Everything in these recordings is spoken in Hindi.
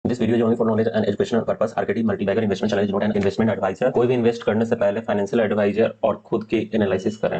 This video is only for knowledge and educational purpose. RKT multibagger investment channel is not an investment advisor. कोई भी इन्वेस्ट करने से पहले फाइनेंशियल एडवाइजर और खुद की एनालिसिस करें।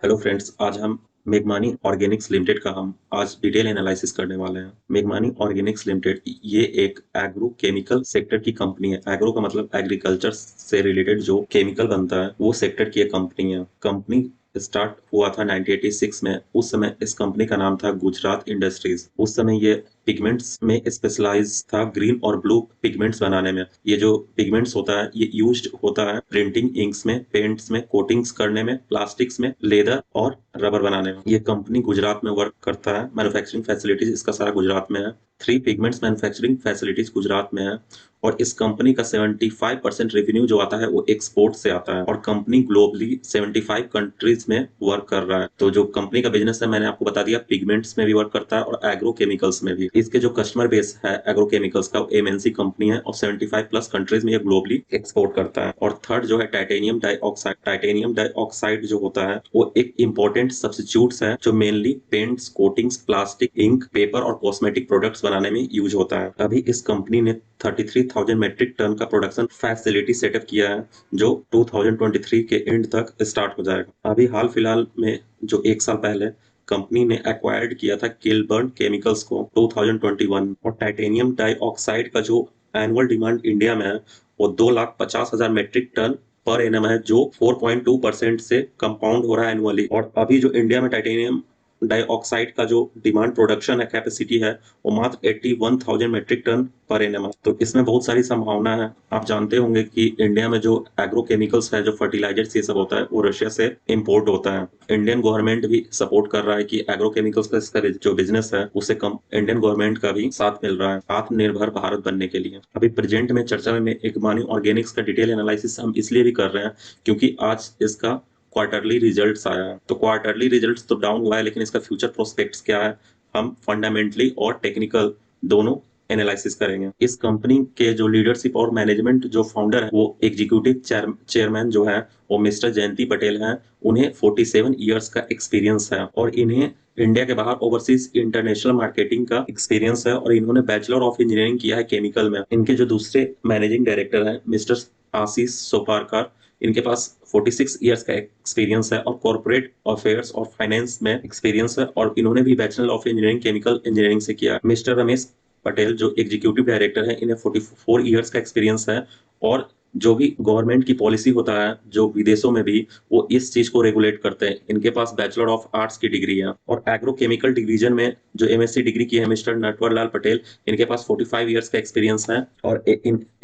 हेलो फ्रेंड्स, आज हम मेघमानी ऑर्गेनिक्स लिमिटेड का हम आज डिटेल एनालिसिस करने वाले हैं। मेघमानी ऑर्गेनिक्स लिमिटेड ये एक एग्रो केमिकल सेक्टर की कंपनी है। एग्रो का मतलब एग्रीकल्चर से रिलेटेड जो केमिकल बनता है वो सेक्टर की एक कंपनी है। कंपनी स्टार्ट हुआ था 1986 में। उस समय इस कंपनी का नाम था गुजरात इंडस्ट्रीज। उस समय ये पिगमेंट्स में स्पेशलाइज था, ग्रीन और ब्लू पिगमेंट्स बनाने में। ये जो पिगमेंट्स होता है ये यूज्ड होता है प्रिंटिंग इंक्स में, पेंट्स में, कोटिंग्स करने में, प्लास्टिक्स में, लेदर और रबर बनाने में। ये कंपनी गुजरात में वर्क करता है। मैन्युफैक्चरिंग फैसिलिटीज इसका सारा गुजरात में है। 3 पिगमेंट्स मैन्युफैक्चरिंग फैसिलिटीज गुजरात में है। और इस कंपनी का 75% रेवेन्यू जो आता है वो एक्सपोर्ट से आता है। और कंपनी ग्लोबली 75 कंट्रीज में वर्क कर रहा है। तो जो कंपनी का बिजनेस है मैंने आपको बता दिया, पिगमेंट्स में भी वर्क करता है और एग्रो केमिकल्स में भी। इसके जो कस्टमर बेस है एग्रो केमिकल्स का, एमएनसी कंपनी है और 75 प्लस कंट्रीज में ये ग्लोबली एक्सपोर्ट करता है। और थर्ड जो है टाइटेनियम डाइऑक्साइड। टाइटेनियम डाइऑक्साइड जो होता है वो एक इंपॉर्टेंट सब्स्टिट्यूट्स है जो mainly paints, coatings, plastic, ink, paper और कॉस्मेटिक प्रोडक्ट्स बनाने में यूज होता है। अभी इस कंपनी ने 33,000 मेट्रिक टन का प्रोडक्शन फैसिलिटी सेटअप किया है जो 2023 के एंड तक स्टार्ट हो जाएगा। अभी हाल फिलहाल में जो 1 साल पहले कंपनी ने एक्वायर्ड किया था किलबर्न केमिकल्स को 2021। और टाइटेनियम डाइऑक्साइड का जो एनुअल डिमांड इंडिया में है वो 2,50,000 मेट्रिक टन पर एनम है, जो 4.2% से कंपाउंड हो रहा है एनुअली। और अभी जो इंडिया में टाइटेनियम डाइऑक्साइड का जो डिमांड प्रोडक्शन है, कैपेसिटी है, वो मात्र 81,000 मेट्रिक टन पर एनम है। तो इसमें बहुत सारी संभावना है। आप जानते होंगे कि इंडिया में जो एग्रो केमिकल्स है, जो फर्टिलाइजर्स ये सब होता है, वो रशिया से इंपोर्ट होता है। इंडियन गवर्नमेंट भी सपोर्ट कर रहा है कि एग्रो केमिकल्स का इसका जो बिजनेस है उसे कम इंडियन गवर्नमेंट का भी साथ मिल रहा है आत्मनिर्भर भारत बनने के लिए। अभी प्रेजेंट में चर्चा में मेघमानी ऑर्गेनिक्स का डिटेल एनालिसिस हम इसलिए भी कर रहे हैं क्योंकि आज इसका क्वार्टरली रिजल्ट्स आया है। तो क्वार्टरली रिजल्ट्स तो डाउन हुआ है, लेकिन इसका फ्यूचर प्रोस्पेक्ट्स क्या है हम फंडामेंटली और टेक्निकल दोनों एनालिसिस करेंगे। इस कंपनी के जो लीडरशिप और मैनेजमेंट जो फाउंडर है वो एग्जीक्यूटिव चेयरमैन जो है वो मिस्टर जयंती पटेल हैं। उन्हें 47 इयर्स का एक्सपीरियंस है और इन्हें इंडिया के बाहर ओवरसीज इंटरनेशनल मार्केटिंग का एक्सपीरियंस है। और इन्होंने बैचलर ऑफ इंजीनियरिंग किया है केमिकल में। इनके जो दूसरे मैनेजिंग डायरेक्टर हैं मिस्टर आशीष सोपारकर, इनके पास 46 इयर्स का एक्सपीरियंस है और कॉर्पोरेट अफेयर्स और फाइनेंस में एक्सपीरियंस है। और इन्होंने भी bachelor of engineering chemical engineering से किया है। मिस्टर रमेश पटेल जो एग्जीक्यूटिव डायरेक्टर है, इन्हें 44 इयर्स का एक्सपीरियंस है। और जो भी गवर्नमेंट की पॉलिसी होता है जो विदेशों में भी, वो इस चीज को रेगुलेट करते हैं। इनके पास बैचलर ऑफ आर्ट्स की डिग्री है। और एग्रो केमिकल डिवीजन में जो एमएससी डिग्री की है मिस्टर नटवर लाल पटेल, इनके पास 45 इयर्स का एक्सपीरियंस है। और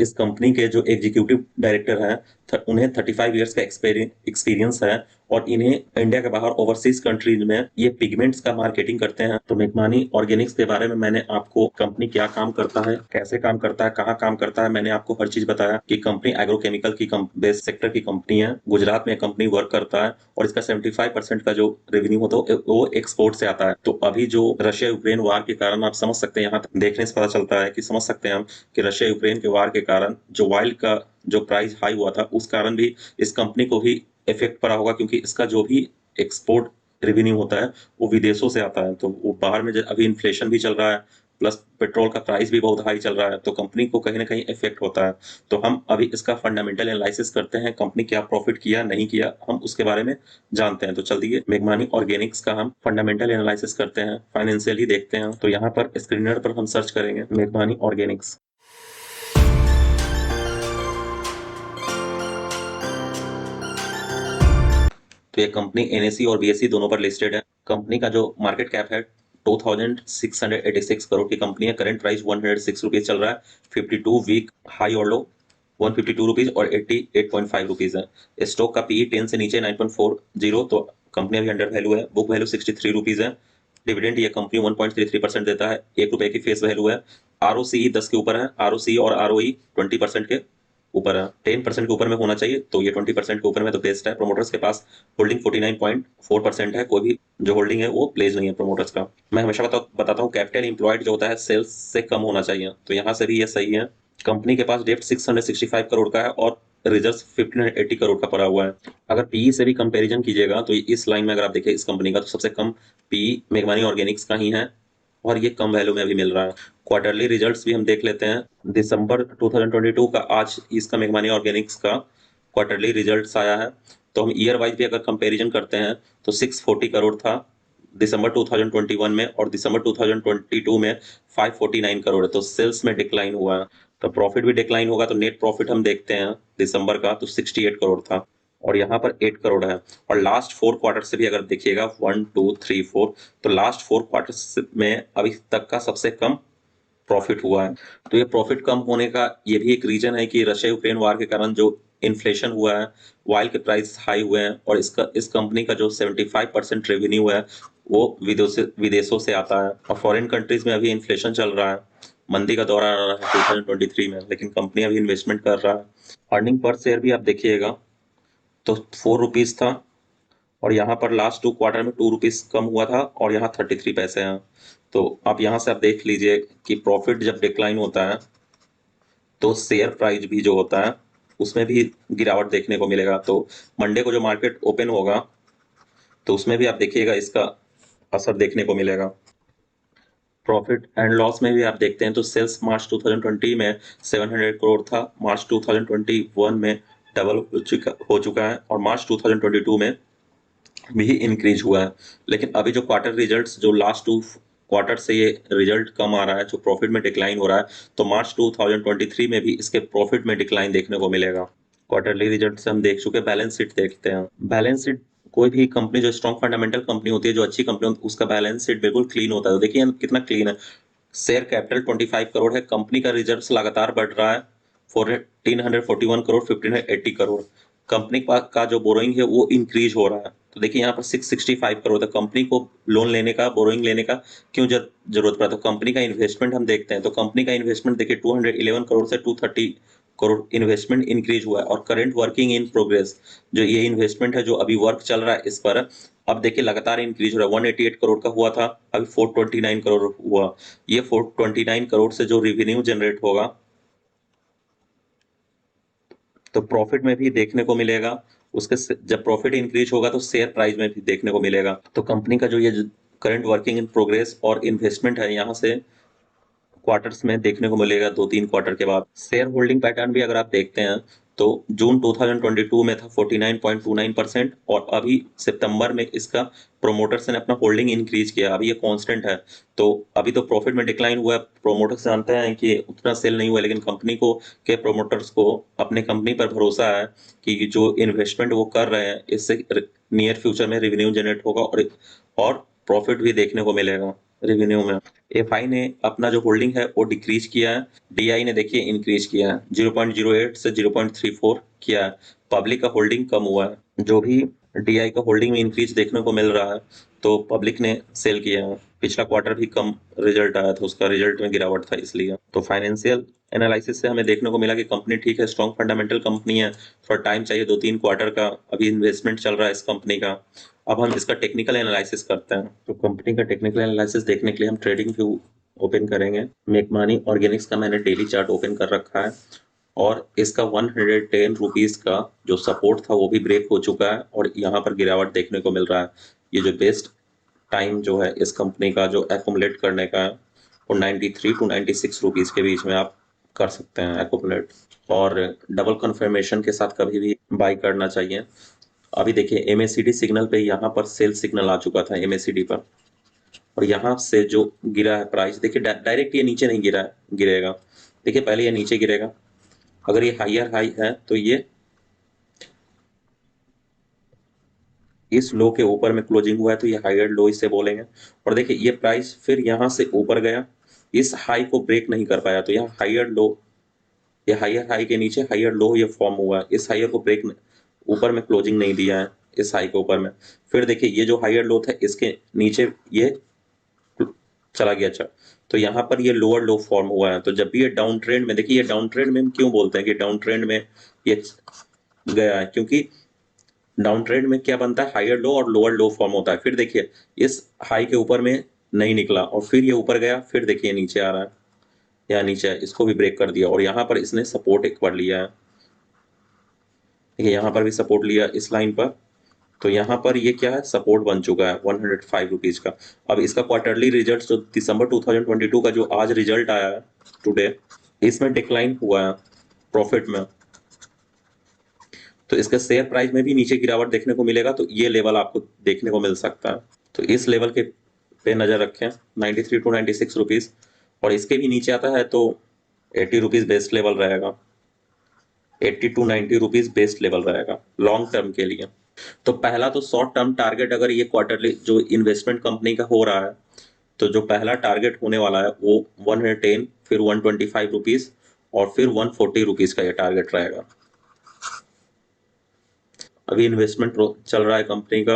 इस कंपनी के जो एग्जीक्यूटिव डायरेक्टर हैं उन्हें 35 इयर्स का एक्सपीरियंस है। और इन्हें इंडिया के बाहर ओवरसीज कंट्रीज में ये पिगमेंट्स का मार्केटिंग करते हैं। तो मेघमानी ऑर्गेनिक्स के बारे में मैंने आपको कंपनी क्या काम करता है, कैसे काम करता है, कहाँ काम करता है, मैंने आपको हर चीज बताया कि कंपनी एग्रोकेमिकल की बेस सेक्टर की कंपनी है। गुजरात में कंपनी वर्क करता है और इसका 75% का जो रेवेन्यू होता है वो एक्सपोर्ट से आता है। तो अभी जो रशिया यूक्रेन वार के कारण आप समझ सकते हैं, यहाँ देखने से पता चलता है कि समझ सकते हैं हम कि रशिया यूक्रेन के वार के कारण जो ऑयल का जो प्राइस हाई हुआ था उस कारण भी इस कंपनी को भी इफेक्ट पड़ा होगा, क्योंकि इसका जो भी एक्सपोर्ट रेवेन्यू होता है वो विदेशों से आता है। तो वो बाहर में अभी इन्फ्लेशन भी चल रहा है, प्लस पेट्रोल का प्राइस भी बहुत हाई चल रहा है, तो कंपनी को कहीं ना कहीं इफेक्ट होता है। तो हम अभी इसका फंडामेंटल एनालिसिस करते हैं, कंपनी क्या प्रॉफिट किया नहीं किया हम उसके बारे में जानते हैं। तो चलिए मेघमानी ऑर्गेनिक्स का हम फंडामेंटल एनालिसिस करते हैं, फाइनेंशियल ही देखते हैं। तो यहाँ पर स्क्रीनर पर हम सर्च करेंगे मेघमानी ऑर्गेनिक्स। तो ये कंपनी एनएससी और बीएससी दोनों पर लिस्टेड है। कंपनी का जो मार्केट कैप है 2686 करोड़ की कंपनी है। करंट प्राइस 106 रुपीज चल रहा है। 52 वीक हाई और लो 152 रुपीज और 88.5 रुपीज है। स्टॉक का पीई 10 से नीचे 9.40, तो कंपनी अभी अंडर वैल्यू है। बुक वैल्यू 63 रुपीज है। डिविडेंड ये कंपनी 1.33% देता है। 1 रुपए की फेस वैल्यू है। आरओसीई 10 के ऊपर है। आरओसीई और आरओई 20% के ऊपर है। 10% के ऊपर में होना चाहिए, तो ये 20% के ऊपर में तो बेस्ट है। प्रोमोटर्स के पास होल्डिंग 49.4% है। कोई भी जो होल्डिंग है वो प्लेज नहीं है प्रोमोटर्स का। मैं हमेशा बताता हूँ कैपिटल एम्प्लॉयड जो होता है सेल्स से कम होना चाहिए, तो यहाँ से भी ये सही है। कंपनी के पास डेप्ट 665 करोड़ का है और रिजर्व 1580 करोड़ का पड़ा हुआ है। अगर पीई से भी कंपैरिजन कीजिएगा तो इस लाइन में अगर आप देखें इस कंपनी का, तो सबसे कम पीई मेघमानी ऑर्गेनिक्स का ही है और ये कम वैल्यू में भी मिल रहा है। क्वार्टरली रिजल्ट्स भी हम देख लेते हैं। दिसंबर 2022 का आज इसका मेघमानी ऑर्गेनिक्स का क्वार्टरली रिजल्ट्स आया है। तो हम ईयर वाइज भी अगर कंपैरिजन करते हैं तो 640 करोड़ था दिसंबर 2021 में, और दिसंबर 2022 में 549 करोड़ है। तो सेल्स में डिक्लाइन हुआ है, तो प्रॉफिट भी डिक्लाइन होगा। तो नेट प्रॉफिट हम देखते हैं दिसंबर का तो 68 करोड़ था, और यहाँ पर 8 करोड़ है। और लास्ट 4 क्वार्टर से भी अगर देखिएगा 1 2 3 4, तो लास्ट 4 क्वार्टर में अभी तक का सबसे कम प्रॉफिट हुआ है। तो ये प्रॉफिट कम होने का ये भी एक रीजन है कि रशिया यूक्रेन वार के कारण जो इन्फ्लेशन हुआ है, ऑयल के प्राइस हाई हुए हैं, और इस कंपनी का जो 75% रेवेन्यू है वो विदेशों से आता है। और फॉरेन कंट्रीज में अभी इन्फ्लेशन चल रहा है, मंदी का दौर आ रहा है 2023 में, लेकिन कंपनी अभी इन्वेस्टमेंट कर रहा है। अर्निंग पर शेयर भी आप देखिएगा तो 4 रुपीज था, और यहाँ पर लास्ट 2 क्वार्टर में 2 रुपीज कम हुआ था, और यहाँ 33 पैसे हैं। तो आप यहाँ से आप देख लीजिए कि प्रॉफिट जब डिक्लाइन होता है तो शेयर प्राइस भी जो होता है उसमें भी गिरावट देखने को मिलेगा। तो मंडे को जो मार्केट ओपन होगा तो उसमें भी आप देखिएगा इसका असर देखने को मिलेगा। प्रॉफिट एंड लॉस में भी आप देखते हैं तो सेल्स मार्च 2020 में 700 करोड़ था, मार्च 2021 में डबल हो चुका है, और मार्च 2022 में भी इंक्रीज हुआ है। लेकिन अभी जो क्वार्टर रिजल्ट्स जो लास्ट 2 क्वार्टर से ये रिजल्ट कम आ रहा है, जो प्रॉफिट में डिक्लाइन हो रहा है, तो मार्च 2023 में भी इसके प्रॉफिट में डिक्लाइन देखने को मिलेगा। क्वार्टरली रिजल्ट से हम देख चुके, बैलेंस शीट देखते हैं। बैलेंस शीट कोई भी कंपनी जो स्ट्रॉन्ग फंडामेंटल कंपनी होती है, जो अच्छी कंपनी होती है, उसका बैलेंस शीट बिल्कुल क्लीन होता है। तो देखिए कितना क्लीन है। शेयर कैपिटल 25 करोड़ है, कंपनी का रिजर्व्स लगातार बढ़ रहा है 1441 करोड़ 1580 करोड़। कंपनी का जो बोरोइंग है वो इंक्रीज हो रहा है। तो देखिए यहाँ पर 665 करोड़ था। कंपनी को लोन लेने का, बोरोइंग लेने का क्यों जरूरत पड़ा? तो कंपनी का इन्वेस्टमेंट हम देखते हैं, तो कंपनी का इन्वेस्टमेंट देखिए 211 करोड़ से 230 करोड़ इन्वेस्टमेंट इंक्रीज हुआ है। और करंट वर्किंग इन प्रोग्रेस जो ये इन्वेस्टमेंट है, जो अभी वर्क चल रहा है इस पर, अब देखिए लगातार इंक्रीज हो रहा है। 188 करोड़ का हुआ था, अभी 429 करोड़ हुआ। ये 429 करोड़ से जो रेवेन्यू जनरेट होगा तो प्रॉफिट में भी देखने को मिलेगा। जब प्रॉफिट इंक्रीज होगा तो शेयर प्राइस में भी देखने को मिलेगा। तो कंपनी का जो ये करंट वर्किंग इन प्रोग्रेस और इन्वेस्टमेंट है, यहाँ से क्वार्टर्स में देखने को मिलेगा 2-3 क्वार्टर के बाद। शेयर होल्डिंग पैटर्न भी अगर आप देखते हैं तो जून 2022 में था 49.29%, और अभी सितंबर में इसका प्रोमोटर्स ने अपना होल्डिंग इंक्रीज किया, अभी ये कांस्टेंट है। तो अभी तो प्रॉफिट में डिक्लाइन हुआ है, प्रोमोटर्स जानते हैं कि उतना सेल नहीं हुआ, लेकिन कंपनी को के प्रोमोटर्स को अपने कंपनी पर भरोसा है कि जो इन्वेस्टमेंट वो कर रहे हैं इससे नियर फ्यूचर में रेवेन्यू जनरेट होगा, और प्रॉफिट भी देखने को मिलेगा रेवेन्यू में। एफआई ने अपना जो होल्डिंग है वो डिक्रीज किया है, डीआई ने देखिए इंक्रीज किया है, 0.08 से 0.34 किया है। पब्लिक का होल्डिंग कम हुआ है। जो भी डीआई का होल्डिंग में इंक्रीज देखने को मिल रहा है तो पब्लिक ने सेल किया है। पिछला क्वार्टर भी कम रिजल्ट आया था, उसका रिजल्ट में गिरावट था इसलिए। तो फाइनेंशियल एनालिसिस से हमें देखने को मिला कि कंपनी ठीक है, स्ट्रॉन्ग फंडामेंटल कंपनी है। थोड़ा टाइम चाहिए, 2-3 क्वार्टर का अभी इन्वेस्टमेंट चल रहा है इस कंपनी का। अब हम इसका टेक्निकल एनालिसिस करते हैं। तो कंपनी का टेक्निकल एनालिसिस देखने के लिए हम ट्रेडिंग व्यू ओपन करेंगे। मेकमानी ऑर्गेनिक्स का मैंने डेली चार्ट ओपन कर रखा है, और इसका 110 रुपीज का जो सपोर्ट था वो भी ब्रेक हो चुका है, और यहाँ पर गिरावट देखने को मिल रहा है। ये जो बेस्ट टाइम जो है इस कंपनी का जो एक्यूमुलेट करने का है वो 93 टू 96 रुपीज के बीच में आप कर सकते हैं एक्यूमुलेट, और डबल कंफर्मेशन के साथ कभी भी बाई करना चाहिए। अभी देखिए एमएसीडी सिग्नल पे यहाँ पर सेल सिग्नल आ चुका था एमएसीडी पर, और यहाँ से जो गिरा है प्राइस देखिए डायरेक्ट ये नीचे नहीं गिरा है, गिरेगा। देखिए पहले ये नीचे गिरेगा, अगर ये हायर हाई है तो ये इस लो के ऊपर में क्लोजिंग हुआ है तो ये हायर लो इसे बोलेंगे। और देखिए ये प्राइस फिर यहाँ से ऊपर गया, इस हाई को ब्रेक नहीं कर पाया, तो यहाँ हायर लो, ये हायर हाई के नीचे हायर लो ये फॉर्म हुआ है, इस हायर को ब्रेक ऊपर में क्लोजिंग नहीं दिया है इस हाई के ऊपर में। फिर देखिए ये जो हायर लो था इसके नीचे ये चला गया। अच्छा, तो यहाँ पर ये लोअर लो फॉर्म हुआ है। तो जब भी ये डाउन ट्रेंड में, देखिए ये डाउन ट्रेंड में हम क्यों बोलते हैं कि डाउन ट्रेंड में ये गया है, क्योंकि डाउन ट्रेंड में क्या बनता है, हायर लो और लोअर लो फॉर्म होता है। फिर देखिए इस हाई के ऊपर में नहीं निकला, और फिर ये ऊपर गया, फिर देखिए नीचे आ रहा है, यहाँ नीचे है, इसको भी ब्रेक कर दिया, और यहाँ पर इसने सपोर्ट एक बार लिया है। देखिए यहाँ पर भी सपोर्ट लिया इस लाइन पर, तो यहाँ पर ये क्या है, सपोर्ट बन चुका है 105 रुपीज का। अब इसका क्वार्टरली रिजल्ट जो दिसंबर 2022 का जो आज रिजल्ट आया है टुडे, इसमें डिक्लाइन हुआ है प्रॉफिट में। तो इसके शेयर प्राइस में भी नीचे गिरावट देखने को मिलेगा, तो ये लेवल आपको देखने को मिल सकता है। तो इस लेवल के पे नजर रखें 93 टू 96 रुपीज, और इसके भी नीचे आता है तो 80 रुपीज बेस्ट लेवल रहेगा। 80 टू 90 रुपीज बेस्ट लेवल रहेगा लॉन्ग टर्म के लिए। तो पहला तो शॉर्ट टर्म टारगेट अगर ये क्वार्टरली जो इन्वेस्टमेंट कंपनी का हो रहा है, तो जो पहला टारगेट होने वाला है वो 110, फिर 125 रुपीज, और फिर 140 रुपीज का ये टारगेट रहेगा। अभी इन्वेस्टमेंट चल रहा है कंपनी का,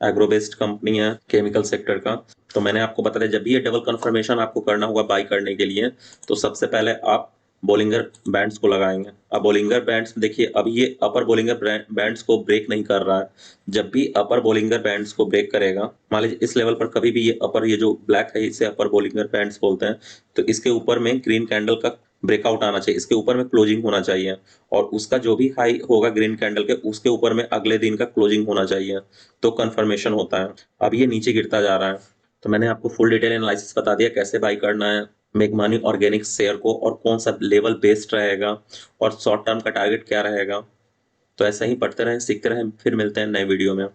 एग्रो बेस्ड कंपनी है, केमिकल सेक्टर का। तो मैंने आपको बता दिया, जब भी ये डबल कंफर्मेशन आपको करना होगा बाई करने के लिए, तो सबसे पहले आप बोलिंगर बैंड्स को लगाएंगे। अब बोलिंगर बैंड्स देखिए, अब ये अपर बोलिंगर बैंड्स को ब्रेक नहीं कर रहा है। जब भी अपर बोलिंगर बैंड्स को ब्रेक करेगा, मान लीजिए इस लेवल पर कभी भी ये अपर, ये जो ब्लैक है इसे अपर बोलिंगर बैंड्स बोलते हैं, तो इसके ऊपर में ग्रीन कैंडल का ब्रेकआउट आना चाहिए, इसके ऊपर में क्लोजिंग होना चाहिए, और उसका जो भी हाई होगा ग्रीन कैंडल के, उसके ऊपर में अगले दिन का क्लोजिंग होना चाहिए, तो कंफर्मेशन होता है। अब ये नीचे गिरता जा रहा है। तो मैंने आपको फुल डिटेल एनालिसिस बता दिया कैसे बाई करना है मेगमानी ऑर्गेनिक्स शेयर को, और कौन सा लेवल बेस्ड रहेगा, और शॉर्ट टर्म का टारगेट क्या रहेगा। तो ऐसा ही पढ़ते रहें, सीखते रहें, फिर मिलते हैं नए वीडियो में।